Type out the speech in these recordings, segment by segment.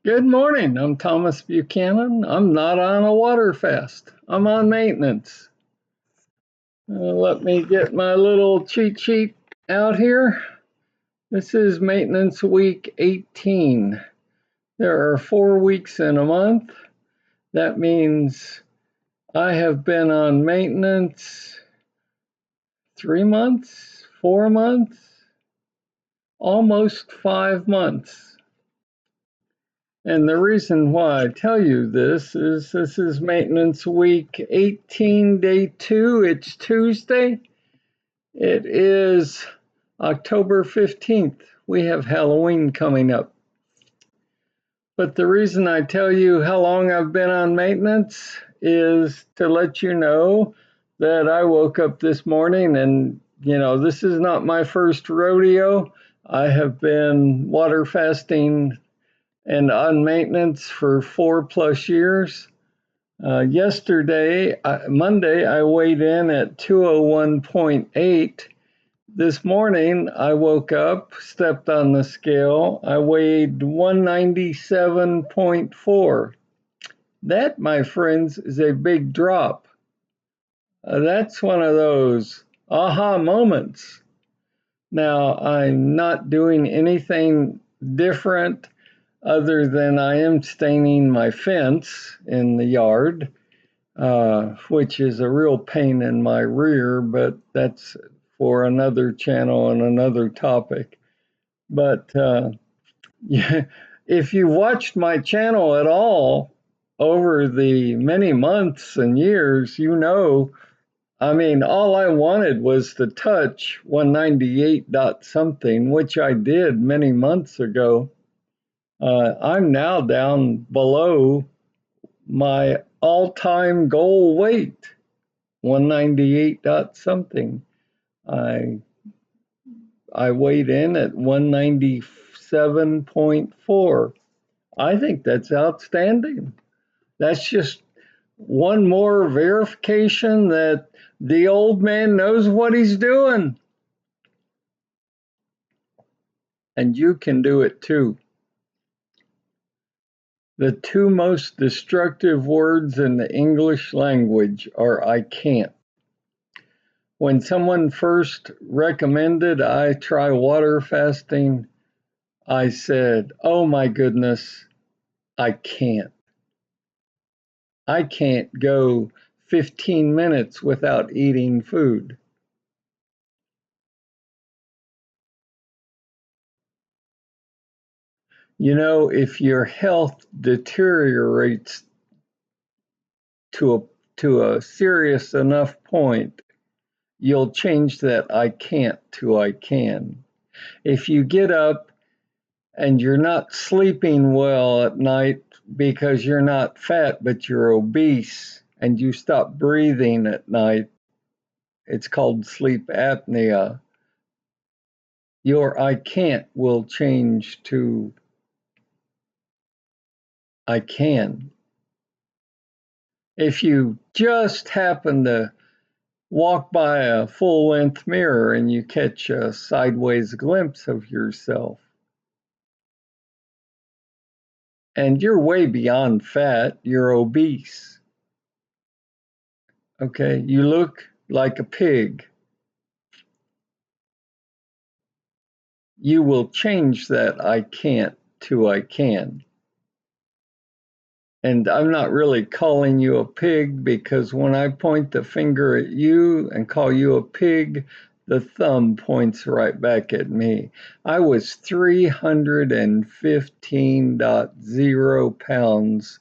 Good morning. I'm Thomas Buchanan. I'm not on a water fast. I'm on maintenance. Let me get my little cheat sheet out here. This is maintenance week 18. There are 4 weeks in a month. That means I have been on maintenance 3 months, 4 months, almost 5 months. And the reason why I tell you this is maintenance week 18, day 2. It's Tuesday. It is October 15th. We have Halloween coming up. But the reason I tell you how long I've been on maintenance is to let you know that I woke up this morning and, this is not my first rodeo. I have been water fasting and on maintenance for 4+ years. Monday, I weighed in at 201.8. This morning, I woke up, stepped on the scale. I weighed 197.4. That, my friends, is a big drop. That's one of those aha moments. Now, I'm not doing anything different other than I am staining my fence in the yard, which is a real pain in my rear, but that's for another channel and another topic. But yeah, if you watched my channel at all over the many months and years, all I wanted was to touch 198 dot something, which I did many months ago. I'm now down below my all-time goal weight, 198 dot something. I weighed in at 197.4. I think that's outstanding. That's just one more verification that the old man knows what he's doing. And you can do it too. The two most destructive words in the English language are I can't. When someone first recommended I try water fasting, I said, oh my goodness, I can't. I can't go 15 minutes without eating food. If your health deteriorates to a serious enough point, you'll change that I can't to I can. If you get up and you're not sleeping well at night because you're not fat but you're obese and you stop breathing at night, it's called sleep apnea. Your I can't will change to I can. If you just happen to walk by a full-length mirror and you catch a sideways glimpse of yourself, and you're way beyond fat, you're obese. Okay, you look like a pig. You will change that I can't to I can. And I'm not really calling you a pig because when I point the finger at you and call you a pig, the thumb points right back at me. I was 315.0 pounds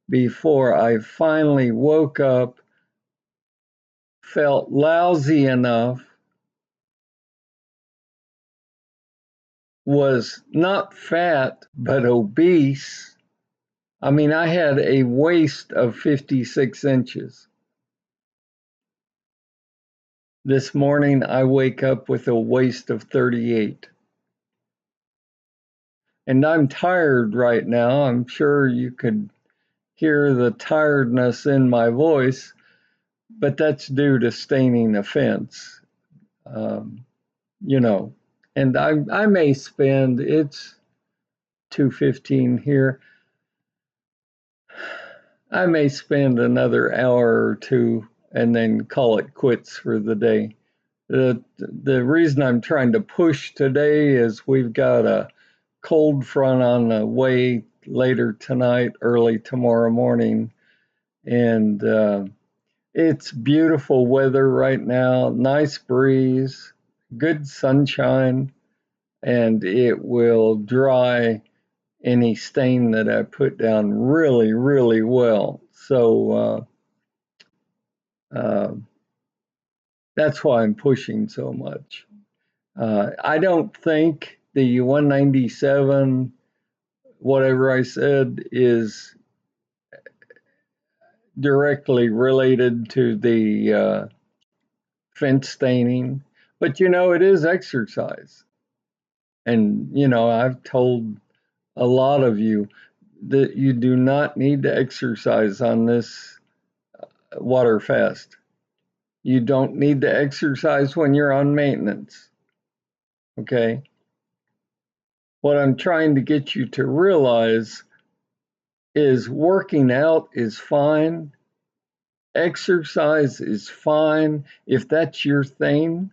before I finally woke up, felt lousy enough, was not fat, but obese. I had a waist of 56 inches. This morning, I wake up with a waist of 38. And I'm tired right now. I'm sure you could hear the tiredness in my voice, but that's due to staining a fence. And I may spend, it's 2:15 here, I may spend another hour or two and then call it quits for the day. The reason I'm trying to push today is we've got a cold front on the way later tonight, early tomorrow morning, and it's beautiful weather right now, nice breeze, good sunshine, and it will dry any stain that I put down really, really well. So that's why I'm pushing so much. I don't think the 197, whatever I said, is directly related to the fence staining, but it is exercise. And, I've told a lot of you that you do not need to exercise on this water fast. You don't need to exercise when you're on maintenance. Okay? What I'm trying to get you to realize is working out is fine, exercise is fine if that's your thing,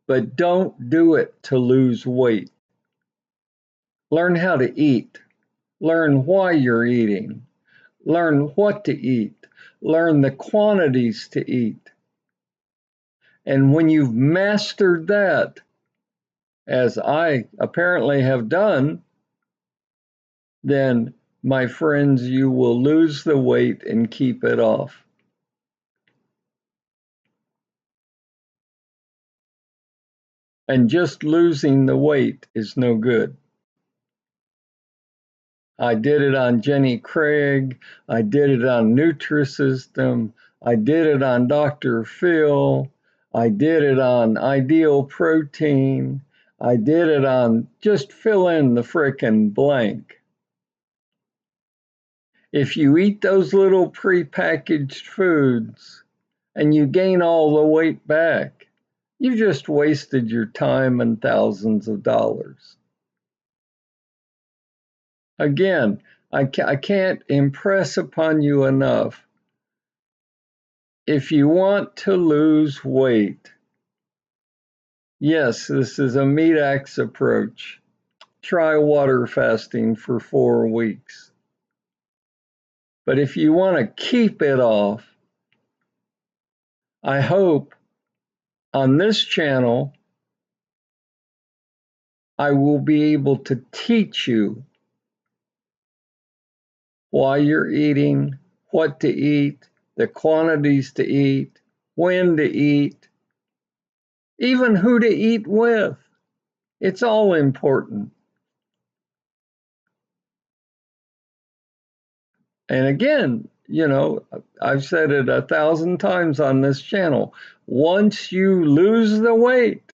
but don't do it to lose weight. Learn how to eat, learn why you're eating, learn what to eat, learn the quantities to eat. And when you've mastered that, as I apparently have done, then, my friends, you will lose the weight and keep it off. And just losing the weight is no good. I did it on Jenny Craig. I did it on Nutrisystem. I did it on Dr. Phil. I did it on Ideal Protein. I did it on just fill in the frickin' blank. If you eat those little prepackaged foods and you gain all the weight back, you just wasted your time and thousands of dollars. Again, I can't impress upon you enough. If you want to lose weight, yes, this is a meat axe approach. Try water fasting for 4 weeks. But if you want to keep it off, I hope on this channel I will be able to teach you why you're eating, what to eat, the quantities to eat, when to eat, even who to eat with. It's all important. And again, I've said it 1,000 times on this channel. Once you lose the weight,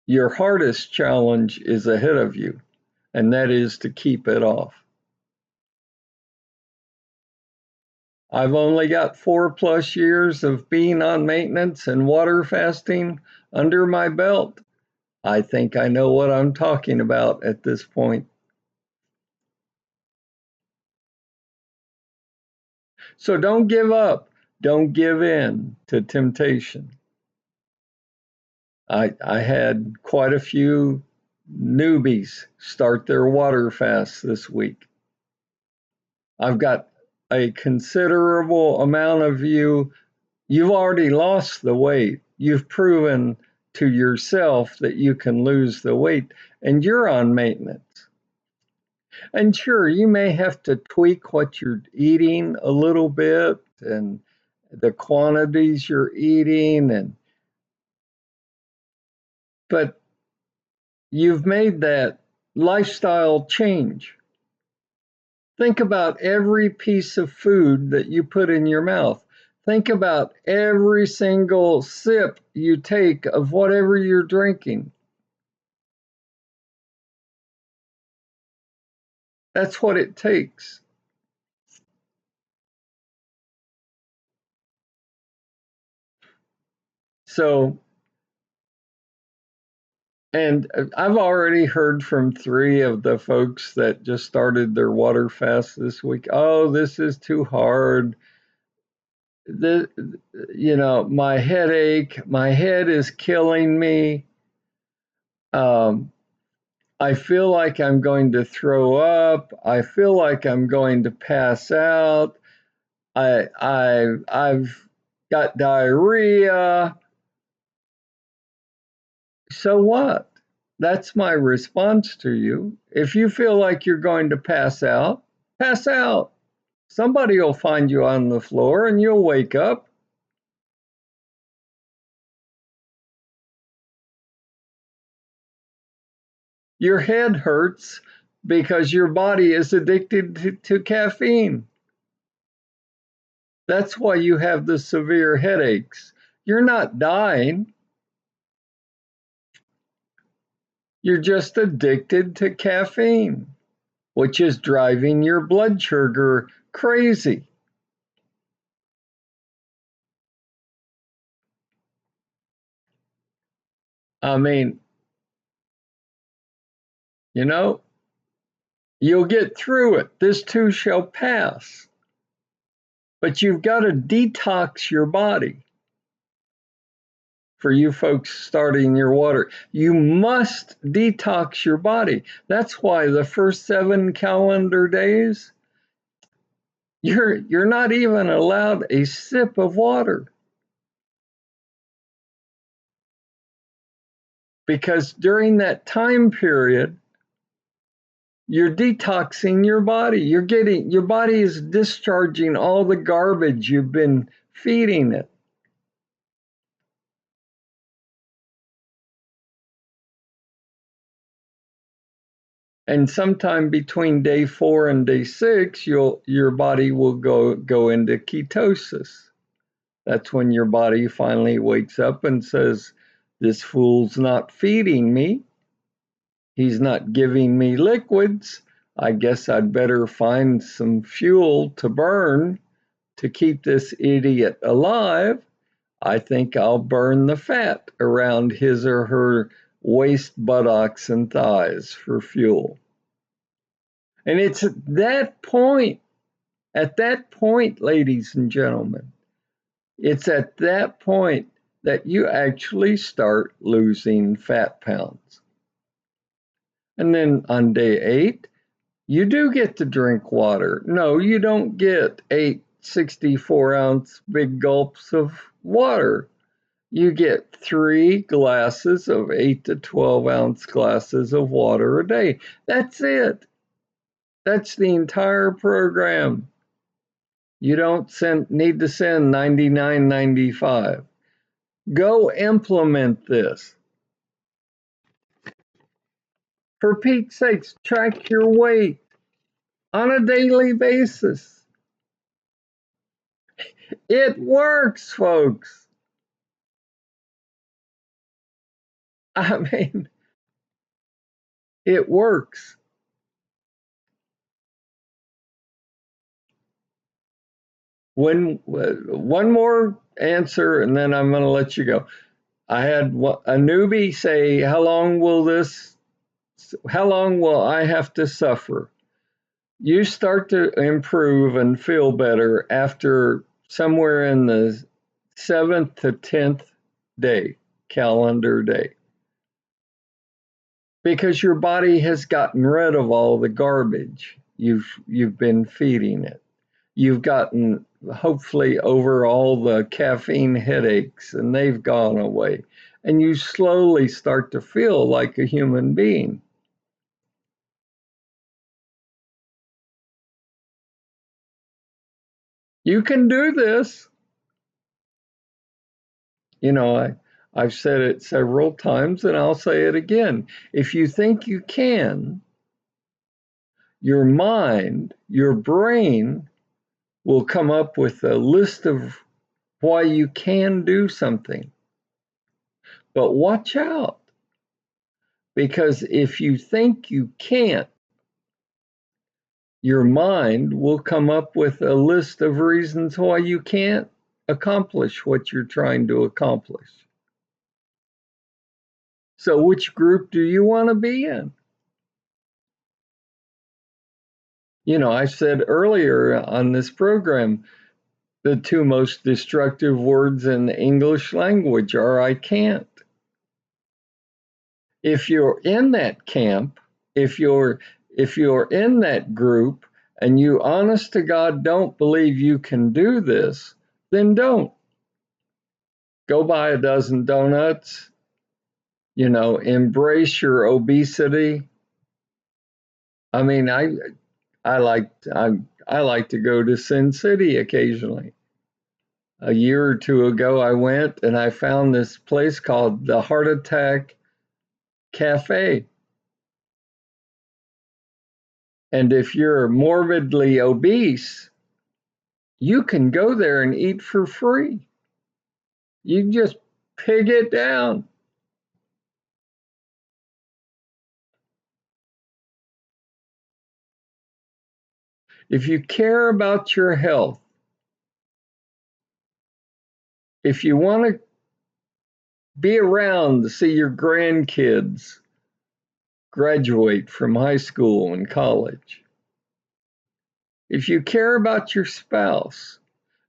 your hardest challenge is ahead of you, and that is to keep it off. I've only got 4+ years of being on maintenance and water fasting under my belt. I think I know what I'm talking about at this point. So don't give up. Don't give in to temptation. I had quite a few newbies start their water fast this week. I've got a considerable amount of you've already lost the weight. You've proven to yourself that you can lose the weight, and you're on maintenance. And sure, you may have to tweak what you're eating a little bit and the quantities you're eating, but you've made that lifestyle change. Think about every piece of food that you put in your mouth. Think about every single sip you take of whatever you're drinking. That's what it takes. So And I've already heard from 3 of the folks that just started their water fast this week. Oh, this is too hard. The, my headache, my head is killing me. I feel like I'm going to throw up. I feel like I'm going to pass out. I've got diarrhea. So what? That's my response to you. If you feel like you're going to pass out, pass out. Somebody will find you on the floor and you'll wake up. Your head hurts because your body is addicted to caffeine. That's why you have the severe headaches. You're not dying. You're just addicted to caffeine, which is driving your blood sugar crazy. I mean, you know, you'll get through it. This too shall pass. But you've got to detox your body. For you folks starting your water, you must detox your body. That's why the first 7 calendar days, you're not even allowed a sip of water. Because during that time period, you're detoxing your body. Your body is discharging all the garbage you've been feeding it. And sometime between day 4 and day 6, your body will go into ketosis. That's when your body finally wakes up and says, "This fool's not feeding me. He's not giving me liquids. I guess I'd better find some fuel to burn to keep this idiot alive. I think I'll burn the fat around his or her waist, buttocks, and thighs for fuel." And it's at that point, ladies and gentlemen, it's at that point that you actually start losing fat pounds. And then on day 8, you do get to drink water. No, you don't get 8 64-ounce big gulps of water. You get 3 glasses of 8 to 12-ounce glasses of water a day. That's it. That's the entire program. You don't need to send 99.95. Go implement this. For Pete's sakes, track your weight on a daily basis. It works, folks. I mean, it works. One more answer, and then I'm going to let you go. I had a newbie say, how long will I have to suffer? You start to improve and feel better after somewhere in the 7th to 10th day, calendar day, because your body has gotten rid of all the garbage you've been feeding it. You've gotten hopefully over all the caffeine headaches, and they've gone away, and you slowly start to feel like a human being. You can do this. I've said it several times, and I'll say it again. If you think you can, your mind, your brain will come up with a list of why you can do something. But watch out, because if you think you can't, your mind will come up with a list of reasons why you can't accomplish what you're trying to accomplish. So which group do you want to be in? You know, I said earlier on this program, the two most destructive words in the English language are I can't. If you're in that camp, if you're in that group and you honest to God don't believe you can do this, then don't. Go buy a dozen donuts, you know, embrace your obesity. I mean, I like I like to go to Sin City occasionally. A year or two ago, I went and I found this place called the Heart Attack Cafe. And if you're morbidly obese, you can go there and eat for free. You just pig it down. If you care about your health, if you want to be around to see your grandkids graduate from high school and college, if you care about your spouse,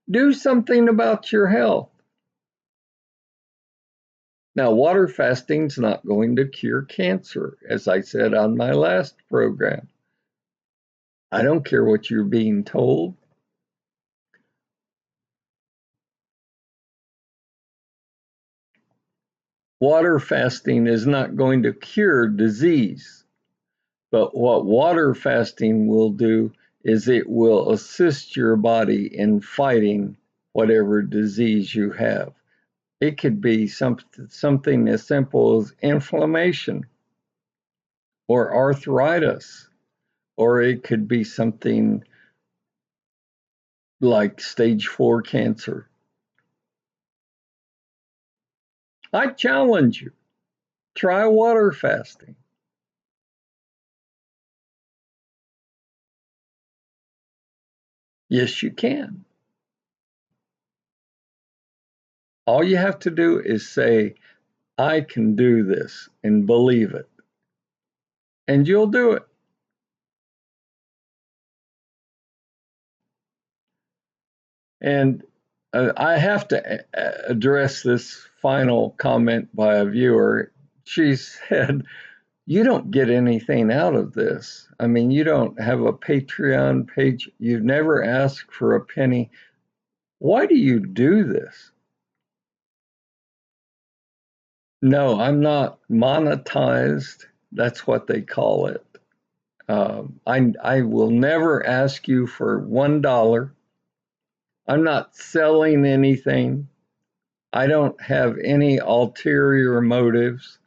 do something about your health. Now, water fasting is not going to cure cancer, as I said on my last program. I don't care what you're being told. Water fasting is not going to cure disease, but what water fasting will do is it will assist your body in fighting whatever disease you have. It could be something as simple as inflammation or arthritis, or it could be something like stage 4 cancer. I challenge you, try water fasting. Yes, you can. All you have to do is say, I can do this and believe it, and you'll do it. And I have to address this final comment by a viewer. She said, you don't get anything out of this. I mean, you don't have a Patreon page. You've never asked for a penny. Why do you do this? No, I'm not monetized. That's what they call it. I will never ask you for $1. I'm not selling anything. I don't have any ulterior motives.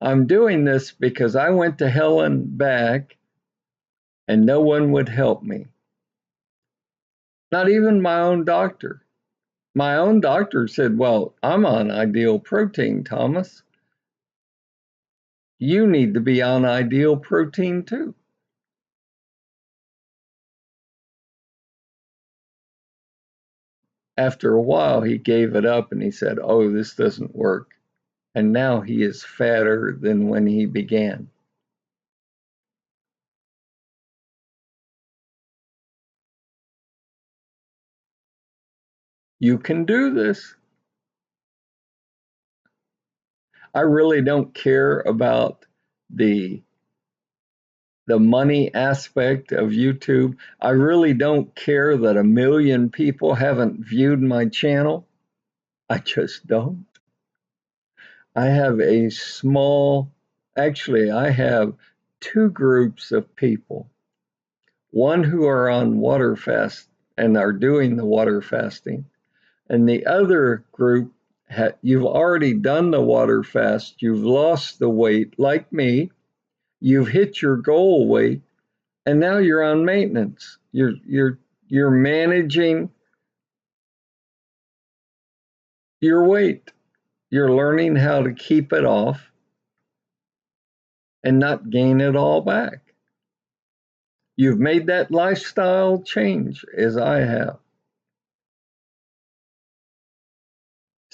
I'm doing this because I went to hell and back and no one would help me. Not even my own doctor. My own doctor said, well, I'm on ideal protein, Thomas. You need to be on ideal protein too. After a while, he gave it up and he said, oh, this doesn't work. And now he is fatter than when he began. You can do this. I really don't care about the money aspect of YouTube. I really don't care that 1 million people haven't viewed my channel. I just don't. I have I have two groups of people. One who are on water fast and are doing the water fasting, and the other group, you've already done the water fast, you've lost the weight like me, you've hit your goal weight, and now you're on maintenance. You're managing your weight. You're learning how to keep it off and not gain it all back. You've made that lifestyle change as I have.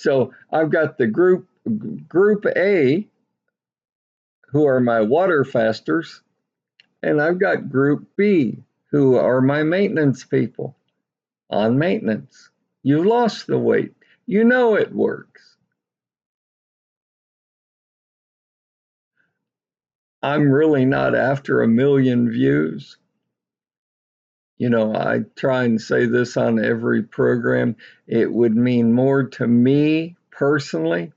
So I've got the group A, who are my water fasters, and I've got group B, who are my maintenance people on maintenance. You've lost the weight. You know it works. I'm really not after a million views. You know, I try and say this on every program. It would mean more to me personally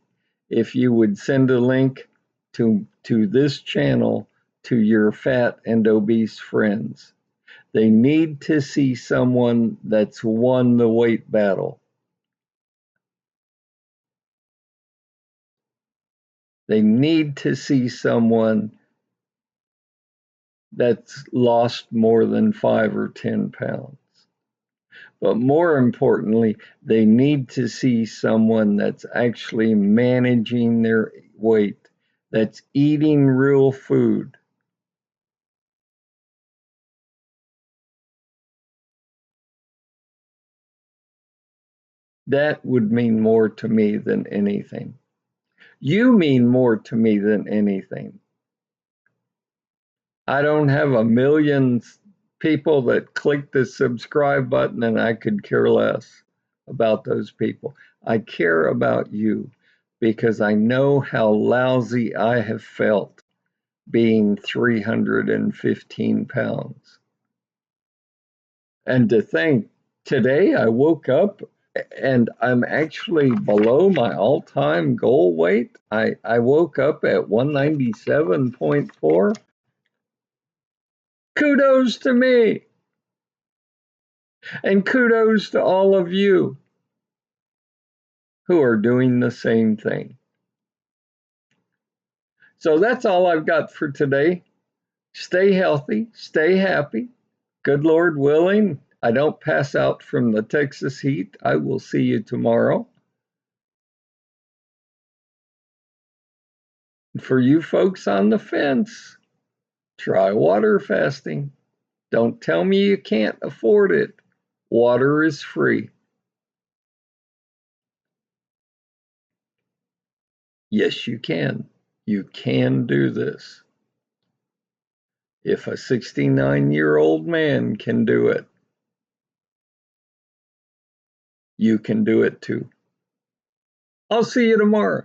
if you would send a link to this channel to your fat and obese friends. They need to see someone that's won the weight battle. They need to see someone that's lost more than 5 or 10 pounds. But more importantly, they need to see someone that's actually managing their weight, that's eating real food. That would mean more to me than anything. You mean more to me than anything. I don't have a million people that click the subscribe button, and I could care less about those people. I care about you because I know how lousy I have felt being 315 pounds. And to think, today I woke up and I'm actually below my all-time goal weight. I woke up at 197.4. Kudos to me. And kudos to all of you who are doing the same thing. So that's all I've got for today. Stay healthy, stay happy. Good Lord willing, I don't pass out from the Texas heat. I will see you tomorrow. For you folks on the fence, try water fasting. Don't tell me you can't afford it. Water is free. Yes, you can. You can do this. If a 69-year-old man can do it, you can do it too. I'll see you tomorrow.